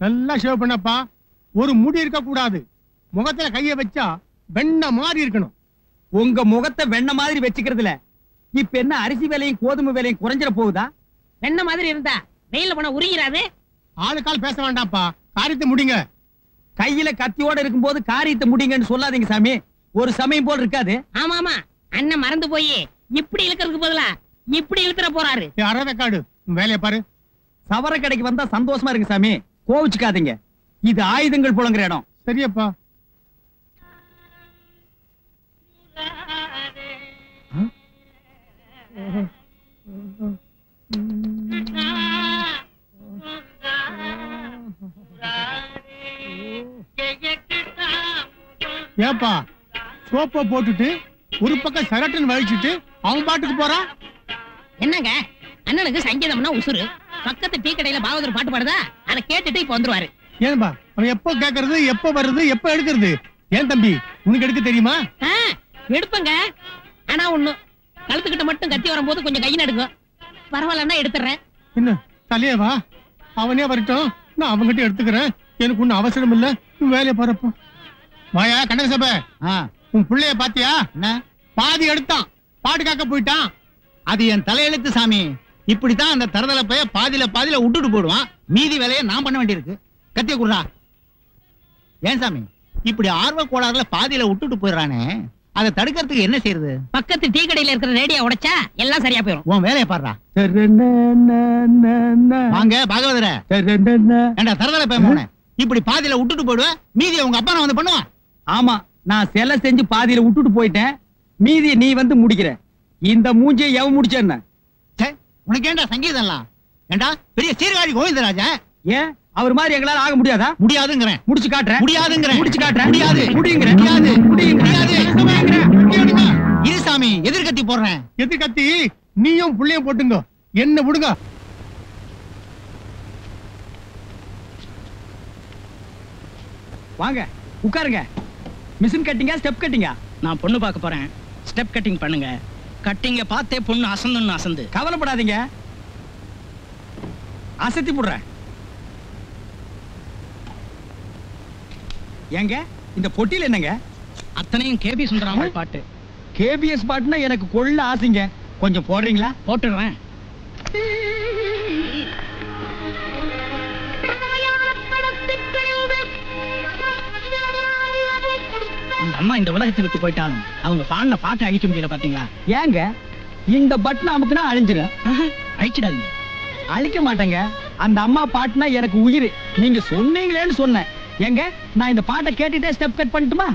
நல்லா ஷேவ் பண்ணப்பா. ஒரு முடி இருக்க கூடாது. முகத்துல கைய வச்சா வெண்ண மாதிரி இருக்கணும். உங்க முகத்தை வெண்ண மாதிரி வச்சுக்கிறதுல இப்ப என்ன அரிசி விலையும் கோதுமை விலையும் குறைஞ்சிட போகுதா? வெண்ண மாதிரி இருந்தா வெயில போனா உருகிறாது. ஆளுக்கால் பேச வேண்டாம்ப்பா, காரியத்தை முடிங்க. கையில கத்தியோட இருக்கும்போது காரியத்தை முடிங்கன்னு சொல்லாதீங்க சாமி. ஒரு சமயம் போல் இருக்காது. ஆமா ஆமா, அண்ணன் மறந்து போய் இப்படி இழுக்கிறதுக்கு பதிலா இப்படி இழுத்துற போறாரு. அறவேக்காடு, வேலையை பாரு. சவர கடைக்கு வந்தா சந்தோஷமா இருக்கு சாமி, கோவிச்சுக்காதீங்க. இது ஆயுதங்கள் புழங்குற இடம். சரியப்பா. ஏப்பா, சோப்ப போட்டுட்டு ஒரு பக்கம் சரட்டுன்னு வலிச்சுட்டு அவன் பாட்டுக்கு போறான். என்னங்க, அண்ணனுக்கு சங்கீதம்னா உசுறு. பக்கத்து டீ கடையில பாகவதர் பாட்டு பாடுதா, அதை கேட்டுட்டு இப்ப வந்துருவாரு. ஏன்பா, அவன் எப்ப கேக்குறது, எப்ப வருது, எப்ப எடுக்கிறது? ஏன் தம்பி, உனக்கு எடுக்க தெரியுமா? எடுப்பங்க. ஆனா ஒண்ணு, கழுத்துக்கிட்ட மட்டும் கத்தி வரும்போது கொஞ்சம் கை நடுக்கும். பரவாயில்லன்னா எடுத்துறேன். என்ன தலையே வா, அவனே வரட்டும், நான் அவன்கிட்ட எடுத்துக்கிறேன். எனக்கு ஒன்னும் அவசரம் இல்ல, வேலையை பாருப்பா. வாயா கணக்கு சபை, உன் பிள்ளைய பாத்தியா? பாதி எடுத்தான், பாட்டு காக்க போயிட்டான். அது என் தலையெழுத்து சாமி. இப்படித்தான் அந்த தரதல பைய பாதியில விட்டுட்டு போடுவான். மீதி வேலையை நான் பண்ண வேண்டியிருக்கு. கத்திய குடுறா. ஏன் சாமி இப்படி ஆர்வ கோளாறுல பாதியில விட்டுட்டு போயிடறானே, அதை தடுக்கிறதுக்கு என்ன செய்யறது? பக்கத்து டீ கடையில இருக்கிற ரேடியோ உடைச்சா எல்லாம் சரியா போயிடும். உன் வேலையை பாடுறா. வாங்க பாகவதர. ஏண்டா தரதல பைய, இப்படி பாதியில விட்டுட்டு போயிடுவேன், மீதியை உங்க அப்பா நான் வந்து பண்ணுவான். ஆமா, நான் சிலை செஞ்சு பாதியில விட்டுட்டு போயிட்டேன், மீதியை நீ வந்து முடிக்கிற. இந்த மூஞ்சியை எவன் முடிச்சேன்ன? உனக்கு ஏண்டா சங்கீதம் எல்லாம்? ஏண்டா பெரிய சீர்காழி கோவிந்தராஜா? ஏன் அவர் மாதிரி எங்களால ஆக முடியாதா? முடியாதுங்கிறேன். முடிச்சு காட்டுறேன். முடியாதுங்கிறேன். முடிச்சு காட்டுறேன். முடியாது. முடியுங்கிறேன். முடியாது. முடியாது. இரு சாமி, எதிர்கத்தி போடுறேன். எதிர்கத்தி நீயும் புள்ளையும் போட்டுங்க, என்ன விடுங்க. வாங்க உட்காருங்க. மிஷின் கட்டிங்கா ஸ்டெப் கட்டிங்கா? நான் பொண்ணு பார்க்க போறேன். ஸ்டெப் கட்டிங் பண்ணுங்க. கட்டிங்க பார்த்தே பொண்ணு அசந்துன்னு அசந்து. கவலைப்படாதீங்க, அசத்தி போடுறேன். ஏங்க இந்த பொட்டியில் என்னங்க? அத்தனையும் கேபி சுந்தராமல் பாட்டு. கேபிஎஸ் பாட்டுனா எனக்கு கொள்ள ஆசைங்க. கொஞ்சம் போடுறீங்களா? போட்டுடுறேன். அந்த அம்மா இந்த உலகத்தை விட்டு போயிட்டாலும் அவங்க பாடின பாட்டை அழிக்க முடியல பாத்தீங்களா? ஏங்க இந்த பட்டன் அமுக்குனா அழிஞ்சிடும். அழிச்சிடாதீங்க. அழிக்க மாட்டேங்க. அந்த அம்மா பாட்டுனா எனக்கு உயிர். நீங்க சொன்னீங்களேன்னு சொன்னேன். ஏங்க நான் இந்த பாட்டை கேட்டுட்டே ஸ்டெப் கட் பண்ணட்டுமா?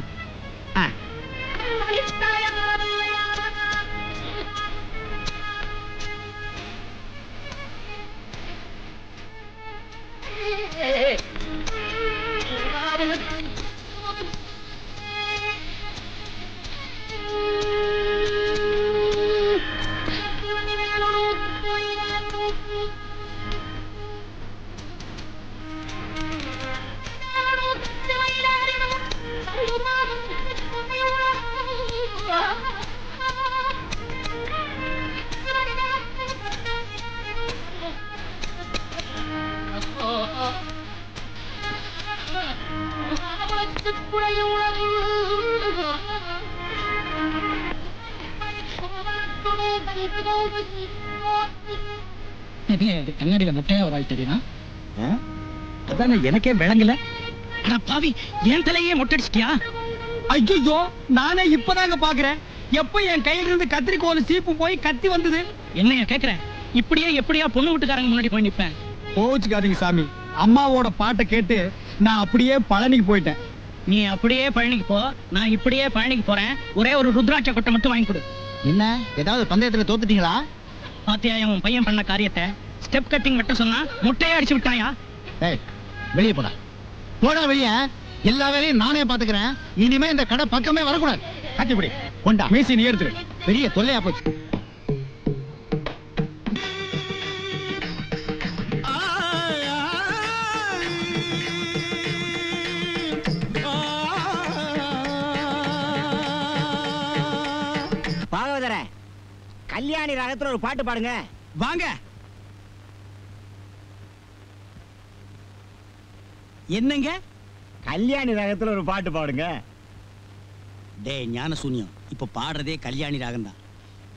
கண்ணாடியில முட்டையா ஒரு ஆள் தெரியுமா? அதானே எனக்கே விளங்கல. பாவி, என் தலையே மொட்டடிச்சிட்டியா? ஐயோ, நானே இப்பதாங்க பாக்குறேன். எப்ப என் கையில இருந்து கத்திரிக்கோல் சீப்பு போய் கத்தி வந்தது? என்னைய கேக்குறேன். இப்படியே எப்படியா பொண்ணு வீட்டுக்காரங்க முன்னாடி போய் நிப்பேன்? கோச்சுக்காதீங்க சாமி, அம்மாவோட பாட்டை கேட்டு நான் அப்படியே பழனிக்கு போயிட்டேன். நீ அப்படியே பழனிக்கு போ, நான் இப்படியே பழனிக்கு போறேன். ஒரே ஒரு ருத்ராட்ச கொட்டை மட்டும் வாங்கி கொடு. என்ன ஏதாவது பந்தயத்துல தோத்துட்டீங்களா? பாத்தியா உன் பையன் பண்ண காரியத்தை? ஸ்டெப் கட்டிங் மட்டும் சொன்னா முட்டையே அடிச்சு விட்டாயா? வெளியே போடா, போடா வெளியே. எல்லா வேலையும் நானே பாத்துக்கிறேன். இனிமே இந்த கடை பக்கமே வரக்கூடாது. கட்டிப்படி கொண்டா. மீசி நீ எடுத்துரு. பெரிய தொல்லையா போச்சு. பாகவதர, கல்யாணி ராகத்துல ஒரு பாட்டு பாடுங்க. வாங்க. என்னங்க? கல்யாணி ராகத்துல ஒரு பாட்டு பாடுங்க. டேய் ஞான சூன்யம், இப்ப பாடுறதே கல்யாணி ராகம் தான்.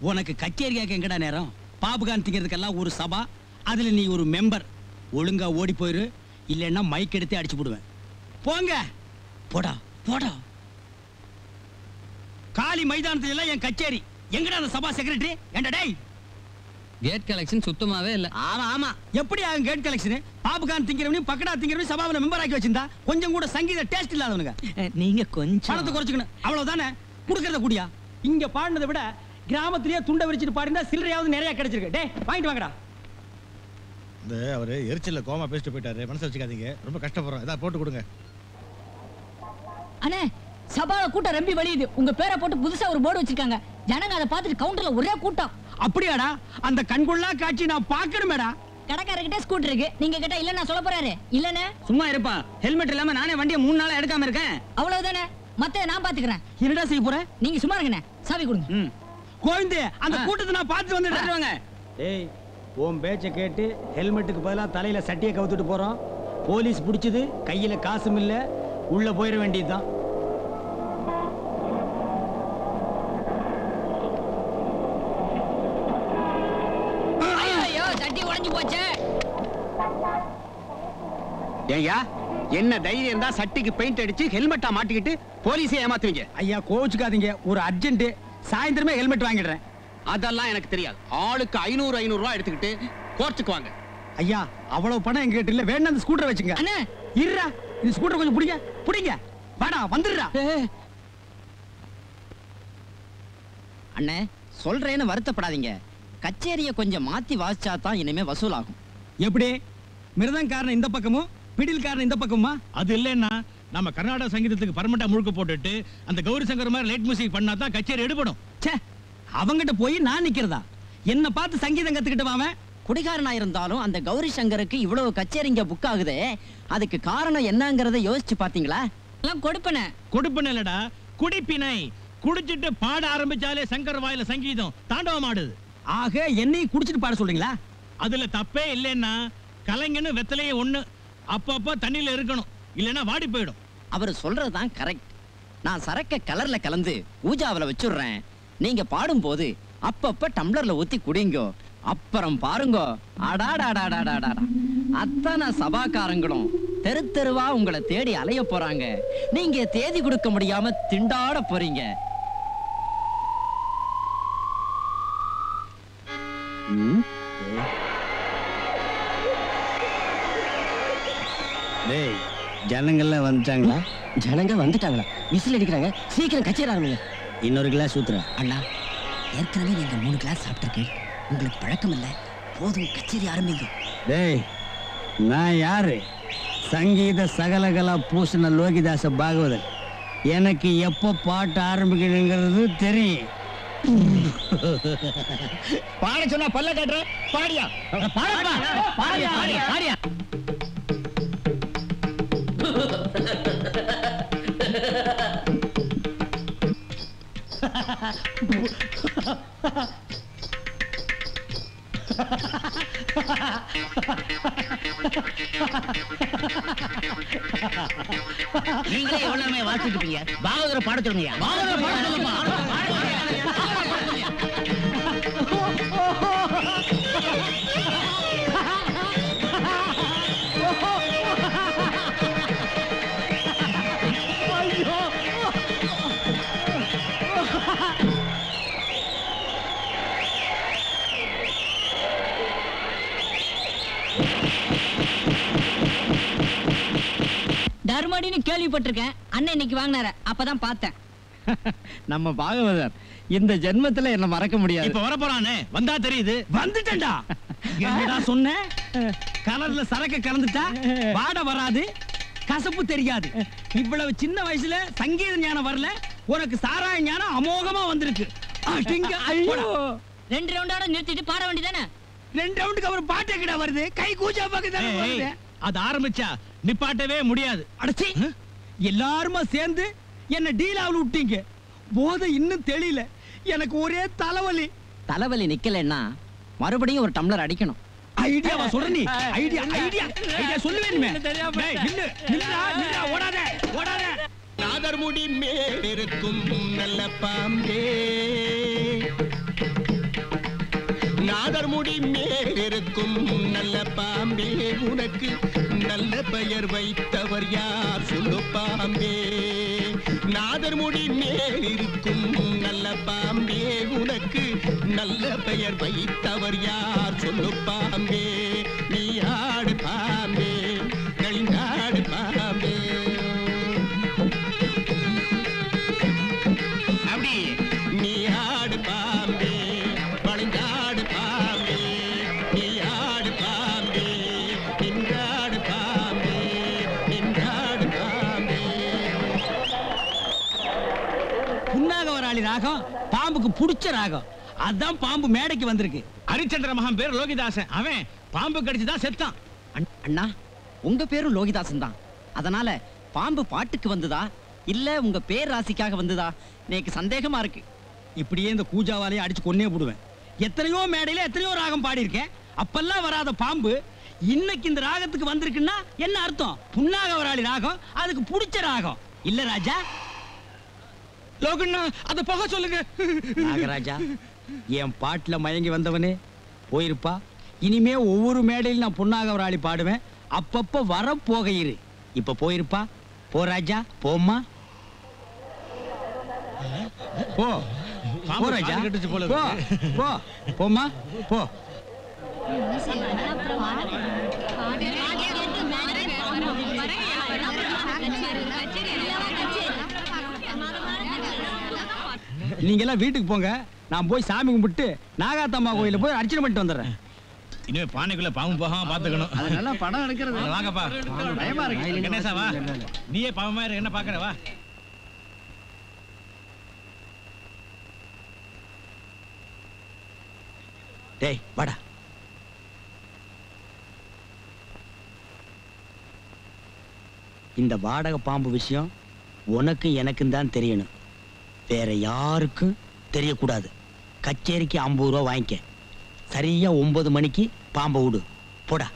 உனக்கு கச்சேரி கேட்க எங்கடா நேரம்? பாபுகான் திங்கிறதுக்கெல்லாம் ஒரு சபா, அதுல நீ ஒரு மெம்பர். ஒழுங்கா ஓடி போயிரு, இல்லைன்னா மைக் எடுத்து அடிச்சு போடுவேன். போங்க, போடா போடா. காலி மைதானத்துல எல்லாம் என் கச்சேரி. எங்கடா அந்த சபா செக்ரட்டரி? ஏண்டா டேய், கேட் கலெக்ஷன் சுத்தமாவே இல்ல. ஆமா ஆமா, எப்படி ஆகும் gate collection? Babukhan திங்கிறவனையும் pakoda திங்கிறவனையும் சபாவில member ஆக்கி வச்சிருந்தா கொஞ்சம் கூட சங்கீத டேஸ்ட் இல்லாதவனுங்க. நீங்க கொஞ்சம் பணத்தை குறைச்சுக்கணும், அவ்வளவுதானே. குடுக்கறத கூடியா? இங்க பாடினதை விட கிராமத்திலேயே துண்டை விரிச்சிட்டு பாடினா சில்லறையாவது நிறைய கிடைச்சிருக்கு. டேய் வாங்கிட்டு வாங்கடா. இந்த அவரு எரிச்சல்ல கோமா பேசிட்டு போயிட்டாரு, மனசு வச்சுக்காதீங்க, ரொம்ப கஷ்டப்படுறோம். ஏதாவது போட்டு கொடுங்க. அண்ணே, சபால கூட்டம் ரொம்ப வலியுது. உங்க பேரை போட்டு புதுசா ஒரு போர்டு வச்சிருக்காங்க. ஜனங்க அதை பார்த்துட்டு கவுண்டர்ல ஒரே கூட்டம். அப்படியாடா? அந்த கண்கொள்ளா காட்சி நான் பார்க்கணுமேடா. கடைக்காரர்கிட்ட ஸ்கூட்டர் இருக்கு, நீங்க கேட்டா இல்ல நான் சொல்ல போறாரு. இல்லனே சும்மா இருப்பா. ஹெல்மெட் இல்லாம நானே வண்டியை 3 நாளா எடுக்காம இருக்கேன். அவ்வளவுதானே, மத்த நான் பாத்துக்கிறேன். என்னடா செய்ய போற? நீங்க சும்மா இருங்கண்ணே, சாவி கொடுங்க. கோவிந்தே, அந்த கூட்டத்தை நான் பார்த்து வந்துடுறேன். ஏய், உன் பேச்சை கேட்டு ஹெல்மெட்டுக்கு பதிலா தலையில சட்டியை கவுத்துட்டு போறோம். போலீஸ் பிடிச்சது, கையில காசும் இல்ல, உள்ள போயிட வேண்டியதுதான். ஐயோ, சட்டி உடைஞ்சு போச்சே. ஏய்யா, என்ன தைரியம் தான் சட்டிக்கு பெயிண்ட் அடிச்சு ஹெல்மெட்டா மாட்டிக்கிட்டு போலீஸை ஏமாத்துவீங்க? ஐயா கோவிச்சுக்காதீங்க, ஒரு அர்ஜென்ட். சாயந்தரமே ஹெல்மெட் வாங்கிடுறேன். அதெல்லாம் எனக்கு தெரியாது. ஆளுக்கு 500 ரூபாய் எடுத்துக்கிட்டு கோர்ட்டுக்கு வாங்க. ஐயா, அவ்வளவு பணம் எங்ககிட்ட இல்ல, வேணா அந்த ஸ்கூட்டரை வச்சுங்க. அண்ணே, இருடா, இந்த ஸ்கூட்டர் கொஞ்சம் புடிங்க புடிங்க. வாடா, வந்துடுறா. அண்ணே, சொல்றேன்னு வருத்தப்படாதீங்க. கச்சேரிய கொஞ்சம் மாத்தி வாசிச்சா தான் இனிமே வசூலாகும். எப்படி? மிருதங்காரன் இந்த பக்கமும் பிடில்காரன் இந்த பக்கமா? அது இல்லைன்னா நம்ம கர்நாடக சங்கீதத்துக்கு பர்மனண்டா முழுக்க போட்டுட்டு அந்த கௌரி சங்கர் மாதிரி லைட் மியூசிக் பண்ணா தான் கச்சேரி எடுபடும். ச்சே, அவங்கிட்ட போய் நான் நிக்கிறதா? என்ன பார்த்து சங்கீதம் கத்துக்கிட்டு வாவன். குடிகாரனா இருந்தாலும் அந்த கௌரி சங்கருக்கு இவ்வளவு கச்சேரிங்க புக் ஆகுதே, அதுக்கு காரணம் என்னங்கறத யோசிச்சு பாத்தீங்களா? எல்லாம் கொடுப்பனே. கொடுப்பன இல்லடா, குடிப்பினை. குடிச்சிட்டு பாட ஆரம்பிச்சாலே சங்கர் வாயில சங்கீதம் தாண்டவம் ஆடுது. ஆக என்னையும் குடிச்சிட்டு பாட சொல்றீங்களா? அதுல தப்பே இல்லைன்னா கலைஞன்னு வெத்தலையே ஒண்ணு அப்பப்ப தண்ணியில இருக்கணும், இல்லைன்னா வாடி போயிடும். அவர் சொல்றதுதான் கரெக்ட். நான் சரக்க கலர்ல கலந்து ஊஜாவில வச்சுடுறேன். நீங்க பாடும்போது அப்பப்ப டம்ளர்ல ஊத்தி குடிங்க. அப்புறம் பாருங்க, அடாடாடாடாடாடா, அத்தனை சபாக்காரங்களும் தெரு தெருவா உங்களை தேடி அலைய போறாங்க. நீங்க தேதி கொடுக்க முடியாம திண்டாட போறீங்க. டேய், ஜனங்கள்லாம் வந்துட்டாங்களா? ஜனங்க வந்துட்டாங்களா? விசில் அடிக்கிறாங்க, சீக்கிரம் கச்சேரி ஆரம்பிங்க. இன்னொரு கிளாஸ் ஊத்துற. அண்ணா, ஏற்கனவே நீங்க 3 கிளாஸ் சாப்பிட்டுருக்கேன், உங்களுக்கு பழக்கம் இல்ல. போதும், கச்சேரி ஆரம்பிங்க. டேய், நான் யாரு? சங்கீத சகலகலா பூசண லோகிதாச பாகவதன். எனக்கு எப்போ பாட்டு ஆரம்பிக்கணுங்கிறது தெரியும். பாட சொன்னா பல்ல காட்டுற. பாடியா? பாடியா? பாடியா? நீங்களே எவ்வளவு நேரமே வாசிட்டு இருப்பீங்க? பாகவதரை பாட சொல்லுங்க. பாகவதரை பாட சொல்லுங்க. தர்மடின்னு கேள்விப்பட்டிருக்கேன். அண்ணன் இன்னைக்கு வாங்கினார, அப்பதான் பார்த்தேன். நம்ம பாகவதர் இந்த ஜென்மத்துல என்ன மறக்க முடியாது. இப்ப வரப்போறானே, வந்தா தெரியுது. வந்துட்டேன்டா. என்னடா சொன்ன? கலர்ல சரக்க கலந்துட்டா வாட வராது, கசப்பு தெரியாது. இவ்வளவு சின்ன வயசுல சங்கீத ஞானம் வரல, உனக்கு சாராய ஞானம் அமோகமா வந்திருக்கு. அடிங்க. ஐயோ, 2 ரவுண்டோட நிறுத்திட்டு பாட வேண்டியதானே? 2 ரவுண்டுக்கு அப்புறம் பாட்டு கிட்ட வருது. கை கூச்சா பக்கத்துல வருது. அது ஆரம்பிச்சா நிப்பாட்டவே முடியாது. அடச்சி, எல்லாருமா சேர்ந்து என்ன டீலாவில் விட்டீங்க. போதை இன்னும் தெரியல, எனக்கு ஒரே தலைவலி. தலைவலி நிக்கலன்னா மறுபடியும் ஒரு டம்ளர் அடிக்கணும். ஐடியாவா சொல்ற நீ? ஐடியா ஐடியா ஐடியா சொல்லுவேன்மே. டேய் நில்லு நில்லுடா நில்லுடா ஓடாத ஓடாத. நாதர் முடி மேலிருக்கும் நல்ல பாம்பே, நாதர் முடி மேலிருக்கும் நல்ல பாம்பே, உனக்கு நல்ல பெயர் வைத்தவர் யார் சொல்லு பாம்பே. நாதர் முடி மேலிருக்கும் நல்ல பாம்பே, உனக்கு நல்ல பெயர் வைத்தவர் யார் சொல்லு பாம்பே. நீ ஆடு பாம்பே, களிநாடு பாம்பே. அப்படி நீ ஆடு பாம்பே, பழங்காடு பாம்பே, நீ ஆடு பாம்பே, நின்றாடு பாம்பே, நின்றாடு பாம்பே. புன்னாகவராளி ராகம் பாம்புக்கு புடிச்ச ராகம். அதான் பாம்பு மேடைக்கு வந்திருக்கு. ஹரிச்சந்திர மகன் பேர் லோகிதாசன். அவன் பாம்பு கடிச்சுதான் செத்தான். அண்ணா உங்க பேரும் லோகிதாசன் தான். அதனால பாம்பு பாட்டுக்கு வந்ததா இல்ல உங்க பேர் ராசிக்காக வந்ததா எனக்கு சந்தேகமா இருக்கு. இப்படியே இந்த கூஜாவாலையும் அடிச்சு கொன்னே போடுவேன். எத்தனையோ மேடையில எத்தனையோ ராகம் பாடி இருக்கேன். அப்பெல்லாம் வராத பாம்பு இன்னைக்கு இந்த ராகத்துக்கு வந்திருக்குன்னா என்ன அர்த்தம்? புன்னாகவராளி ராகம் அதுக்கு புடிச்ச ராகம் இல்ல ராஜா. லோகண்ணா அத போக சொல்லுங்க. நாகராஜா என் பாட்டுல மயங்கி வந்தவனே போயிருப்பா. இனிமே ஒவ்வொரு மேடையில் நான் புன்னாகவராளி பாடுவேன். அப்பப்ப வர போக இரு. இப்ப போயிருப்பா. போ ராஜா போம்மா போ. போ ராஜா போ போ போம்மா போ. நீங்க எல்லாம் வீட்டுக்கு போங்க. நான் போய் சாமி கும்பிட்டு நாகாத்தம்மா கோயில போய் அர்ச்சனை பண்ணிட்டு வந்துடுறேன். இனிமே பானைக்குள்ள பாம்பு போகாம பாத்துக்கணும். அதனால படம் எடுக்கிறது வாங்கப்பா. பயமா இருக்கு. கணேசா வா, நீயே பாவமா இரு, என்ன பாக்குற வா. டேய் வாடா. இந்த வாடகை பாம்பு விஷயம் உனக்கு எனக்கும் தான் தெரியணும். வேற யாருக்கும் தெரியக்கூடாது. கச்சேரிக்கு 50 ரூபா வாங்கிக்க. சரியா 9 மணிக்கு பாம்பை விடு. போடா.